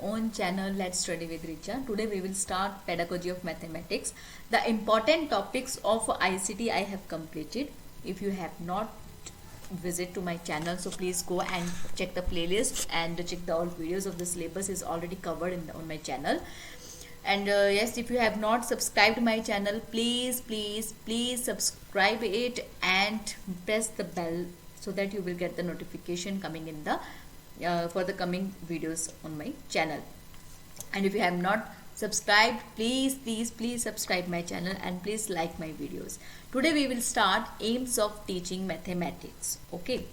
own channel Let's Study with Richa. Today we will start Pedagogy of Mathematics. The important topics of ICT I have completed. If you have not visit to my channel, so please go and check the playlist and check the all videos of the syllabus is already covered on my channel. And yes, if you have not subscribed my channel, please subscribe it and press the bell so that you will get the notification coming in the for the coming videos on my channel. And if you have not subscribed, please subscribe my channel and please like my videos. Today we will start aims of teaching mathematics. Okay,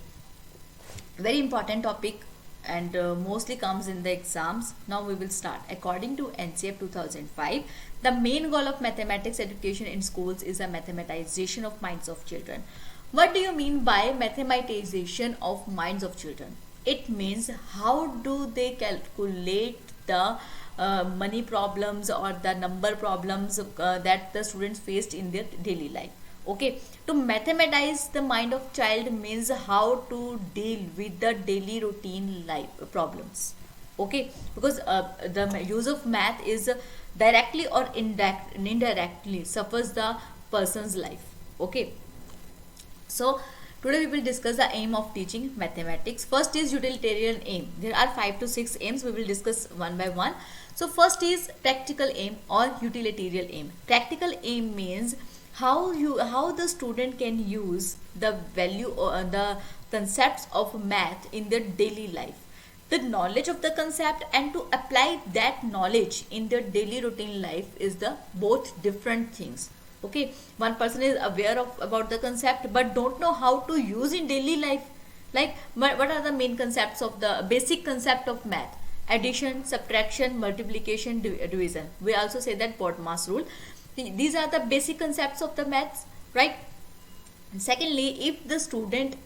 very important topic and mostly comes in the exams. Now we will start. According to NCF 2005, the main goal of mathematics education in schools is a mathematization of minds of children. What do you mean by mathematization of minds of children? It means how do they calculate the money problems or the number problems that the students faced in their daily life. Okay, to mathematize the mind of child means how to deal with the daily routine life problems. Okay, because the use of math is directly or indirectly suffers the person's life. Okay, so today we will discuss the aim of teaching mathematics. First is utilitarian aim. There are 5 to 6 aims. We will discuss one by one. So first is practical aim or utilitarian aim. Practical aim means how the student can use the value or the concepts of math in their daily life. The knowledge of the concept and to apply that knowledge in their daily routine life is the both different things. Okay, one person is aware of about the concept but don't know how to use in daily life. Like what are the main concepts of the basic concept of math? Addition, subtraction, multiplication, division. We also say that BODMAS rule. These are the basic concepts of the maths, right? And secondly, if the student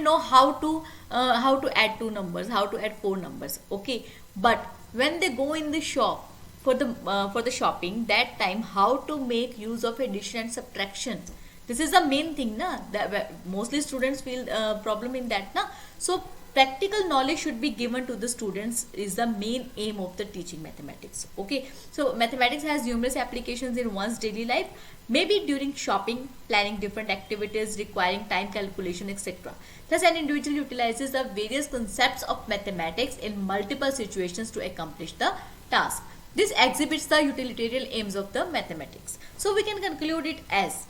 know how to add two numbers, how to add four numbers, okay, but when they go in the shop for the shopping, that time how to make use of addition and subtraction, this is the main thing na, that mostly students feel problem in that na. So practical knowledge should be given to the students is the main aim of the teaching mathematics. Okay, so mathematics has numerous applications in one's daily life, maybe during shopping, planning different activities requiring time calculation, etc. Thus an individual utilizes the various concepts of mathematics in multiple situations to accomplish the task. This exhibits the utilitarian aims of the mathematics. So we can conclude it as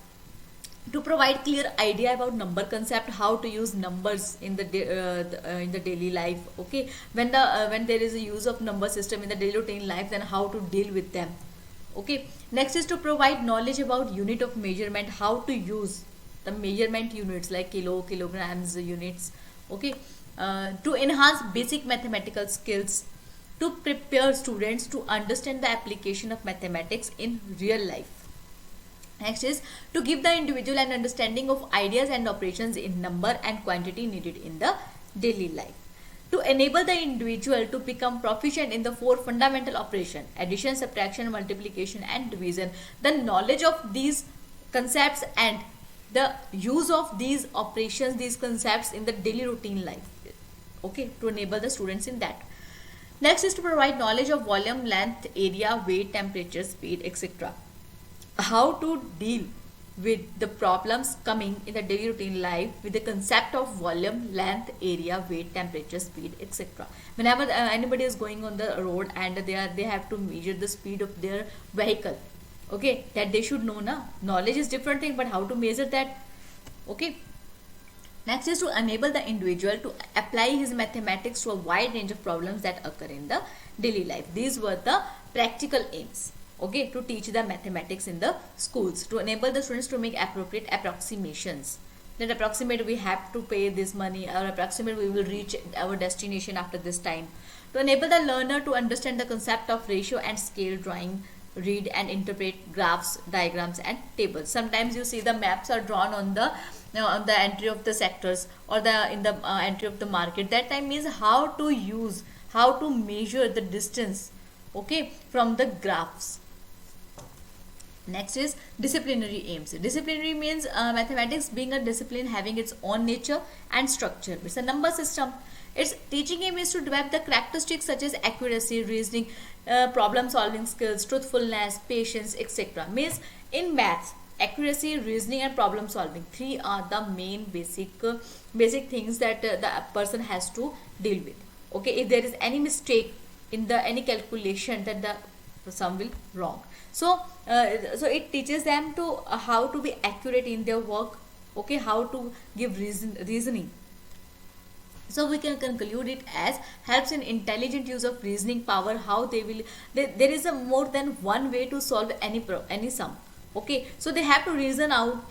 to provide clear idea about number concept, how to use numbers in the daily life. Okay, when there is a use of number system in the daily routine life, then how to deal with them. Okay, next is to provide knowledge about unit of measurement, how to use the measurement units like kilo, kilograms, units. Okay, to enhance basic mathematical skills, to prepare students to understand the application of mathematics in real life. Next is to give the individual an understanding of ideas and operations in number and quantity needed in the daily life. To enable the individual to become proficient in the four fundamental operations: addition, subtraction, multiplication and division. The knowledge of these concepts and the use of these operations, these concepts in the daily routine life. Okay, to enable the students in that. Next is to provide knowledge of volume, length, area, weight, temperature, speed, etc. How to deal with the problems coming in the daily routine life with the concept of volume, length, area, weight, temperature, speed, etc. Whenever anybody is going on the road and they have to measure the speed of their vehicle, okay, that they should know na. Knowledge is different thing, but how to measure that? Okay. Next is to enable the individual to apply his mathematics to a wide range of problems that occur in the daily life. These were the practical aims. Okay, to teach the mathematics in the schools, to enable the students to make appropriate approximations. That approximate we have to pay this money, or approximate we will reach our destination after this time. To enable the learner to understand the concept of ratio and scale drawing, read and interpret graphs, diagrams and tables. Sometimes you see the maps are drawn on the entry of the sectors or in the entry of the market. That time means how to measure the distance, okay, from the graphs. Next is disciplinary aims. Disciplinary means mathematics being a discipline having its own nature and structure. It's a number system. Its teaching aim is to develop the characteristics such as accuracy, reasoning, problem solving skills, truthfulness, patience, etc. Means in maths, accuracy, reasoning and problem solving, three are the main basic things that the person has to deal with. Okay, if there is any mistake in the any calculation, then the sum will wrong. So it teaches them to how to be accurate in their work. Okay, how to give reasoning. So we can conclude it as helps in intelligent use of reasoning power. How they will, there is a more than one way to solve any sum. Okay, so they have to reason out,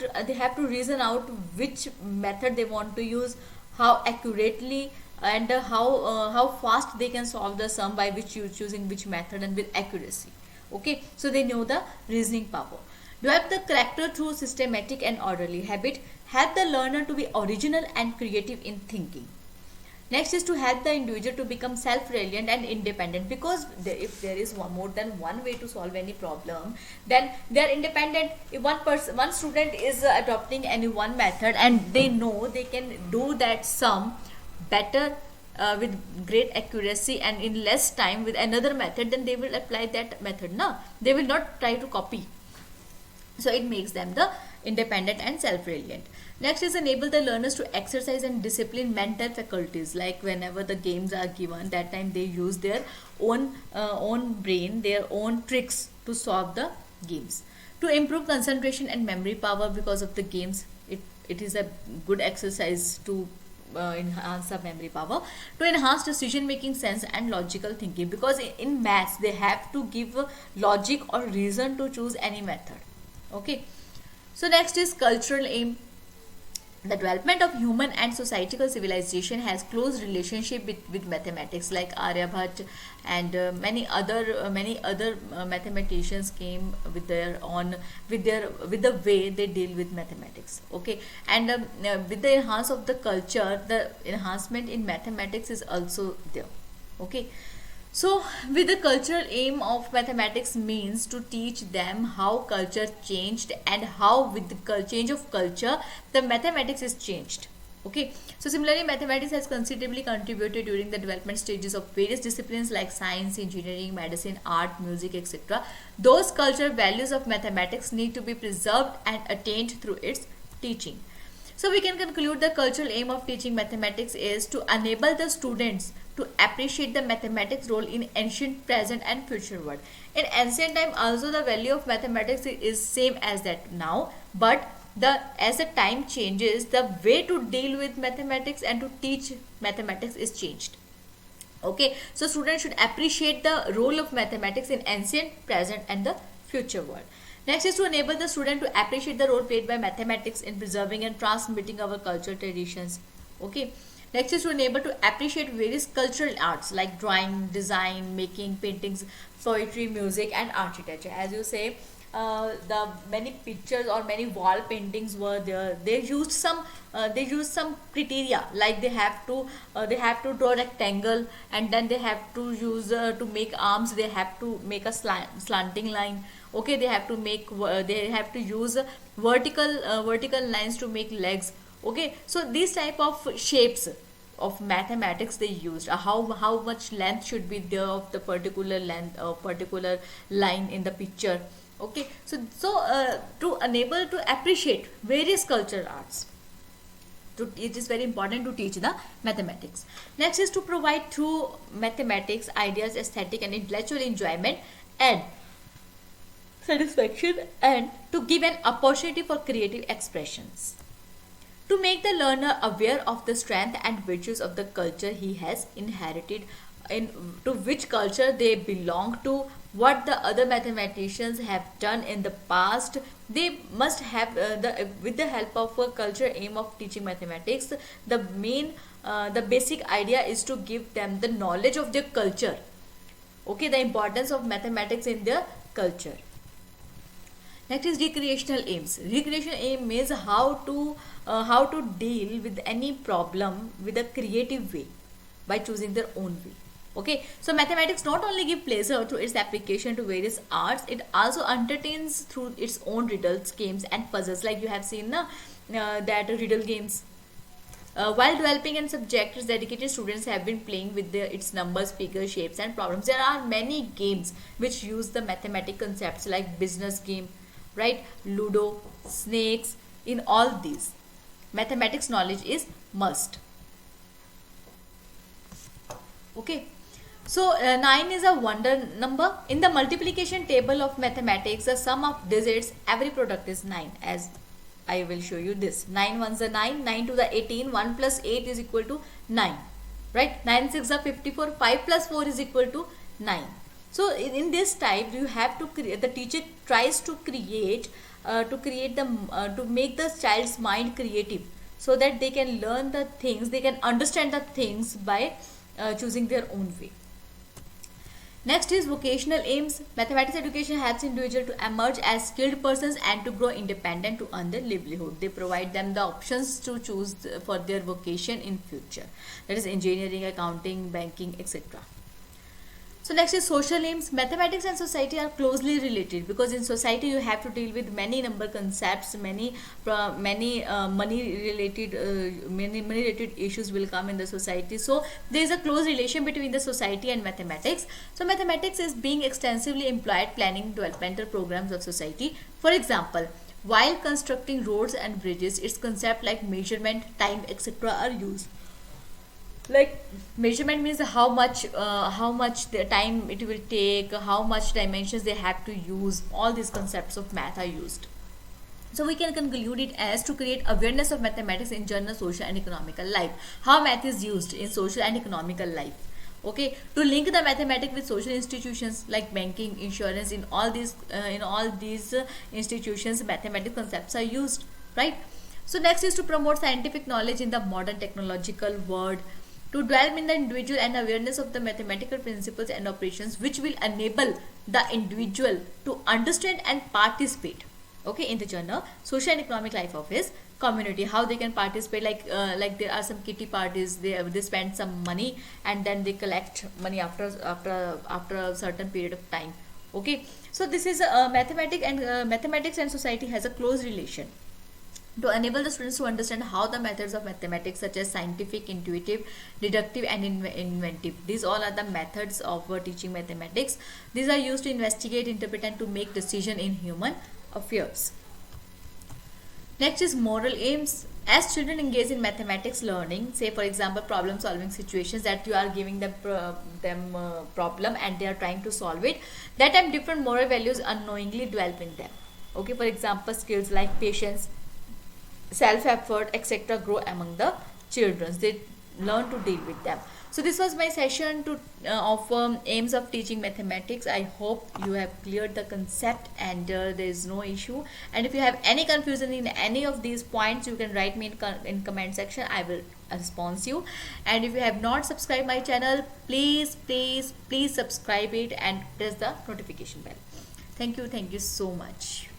which method they want to use, how accurately, and how fast they can solve the sum by which you choosing which method and with accuracy. Okay, so they know the reasoning power. Develop the character through systematic and orderly habit. Help the learner to be original and creative in thinking. Next is to help the individual to become self-reliant and independent, because if there is more than one way to solve any problem, then they are independent. If one student is adopting any one method and they know they can do that sum better with great accuracy and in less time with another method, then they will apply that method. No, they will not try to copy. So it makes them the independent and self-reliant. Next is enable the learners to exercise and discipline mental faculties. Like whenever the games are given, that time they use their own brain, their own tricks to solve the games. To improve concentration and memory power, because of the games, it is a good exercise to enhance the memory power. To enhance decision making sense and logical thinking, because in maths they have to give logic or reason to choose any method. Okay, so next is cultural aim. The development of human and societal civilization has close relationship with mathematics, like Aryabhat and many other mathematicians came with their own with the way they deal with mathematics. Okay, and with the enhance of the culture, the enhancement in mathematics is also there. Okay, so with the cultural aim of mathematics means to teach them how culture changed and how with the change of culture the mathematics is changed. Okay, so similarly mathematics has considerably contributed during the development stages of various disciplines like science, engineering, medicine, art, music, etc. Those cultural values of mathematics need to be preserved and attained through its teaching. So we can conclude the cultural aim of teaching mathematics is to enable the students to appreciate the mathematics role in ancient, present and future world. In ancient time also the value of mathematics is same as that now, but as the time changes, the way to deal with mathematics and to teach mathematics is changed. Okay, so students should appreciate the role of mathematics in ancient, present and the future world. Next is to enable the student to appreciate the role played by mathematics in preserving and transmitting our cultural traditions. Okay, next is to enable to appreciate various cultural arts like drawing, design, making, paintings, poetry, music and architecture. As you say, the many pictures or many wall paintings were there. They used some criteria, like they have to draw a rectangle, and then they have to use to make arms, they have to make a slanting line. Okay, they have to use vertical lines to make legs. Okay, so these type of shapes of mathematics they used, how much length should be there of the particular length or particular line in the picture. Okay, so to enable to appreciate various cultural arts, it is very important to teach the mathematics. Next is to provide through mathematics ideas, aesthetic and intellectual enjoyment and satisfaction, and to give an opportunity for creative expressions. To make the learner aware of the strength and virtues of the culture he has inherited, to which culture they belong to, what the other mathematicians have done in the past. They must have with the help of a culture aim of teaching mathematics, the basic idea is to give them the knowledge of their culture. Okay, the importance of mathematics in their culture. Next is recreational aims. Recreational aim means how to deal with any problem with a creative way by choosing their own way. Okay, so mathematics not only give pleasure through its application to various arts, it also entertains through its own riddles, games and puzzles. Like you have seen that riddle games. While developing and subjects, dedicated students have been playing with its numbers, figures, shapes, and problems. There are many games which use the mathematic concepts like business game, right? Ludo, snakes. In all these, mathematics knowledge is must. Okay. So 9 is a wonder number. In the multiplication table of mathematics, the sum of digits, every product is 9, as I will show you this. 9 ones are 9, 9 to the 18, 1 plus 8 is equal to 9. Right? 9 6 are 54, 5 plus 4 is equal to 9. So in this type, you have to create, the teacher tries to create, to make the child's mind creative, so that they can learn the things, they can understand the things by choosing their own way. Next is vocational aims. Mathematics education helps individuals to emerge as skilled persons and to grow independent to earn their livelihood. They provide them the options to choose for their vocation in future. That is engineering, accounting, banking, etc. So next is social aims. Mathematics and society are closely related, because in society you have to deal with many number concepts, many money related issues will come in the society. So there is a close relation between the society and mathematics. So mathematics is being extensively employed planning developmental programs of society. For example, while constructing roads and bridges, its concept like measurement, time, etc. are used. Like measurement means how much the time it will take, how much dimensions they have to use. All these concepts of math are used. So we can conclude it as to create awareness of mathematics in general social and economical life. How math is used in social and economical life. Okay, to link the mathematics with social institutions like banking, insurance, in all these institutions, mathematical concepts are used, right? So next is to promote scientific knowledge in the modern technological world, to develop in the individual an awareness of the mathematical principles and operations which will enable the individual to understand and participate, okay, in the general social and economic life of his community. How they can participate, like there are some kitty parties, they spend some money and then they collect money after a certain period of time. Okay, so this is mathematics and society has a close relation. To enable the students to understand how the methods of mathematics, such as scientific, intuitive, deductive, and inventive, these all are the methods of teaching mathematics. These are used to investigate, interpret, and to make decision in human affairs. Next is moral aims. As children engage in mathematics learning, say for example problem solving situations, that you are giving them problem and they are trying to solve it, that time different moral values unknowingly develop in them. Okay, for example skills like patience, self-effort, etc. grow among the children. They learn to deal with them. So this was my session of aims of teaching mathematics. I hope you have cleared the concept and there is no issue. And if you have any confusion in any of these points, you can write me in comment section. I will respond you. And if you have not subscribed my channel, please subscribe it and press the notification bell. Thank you so much.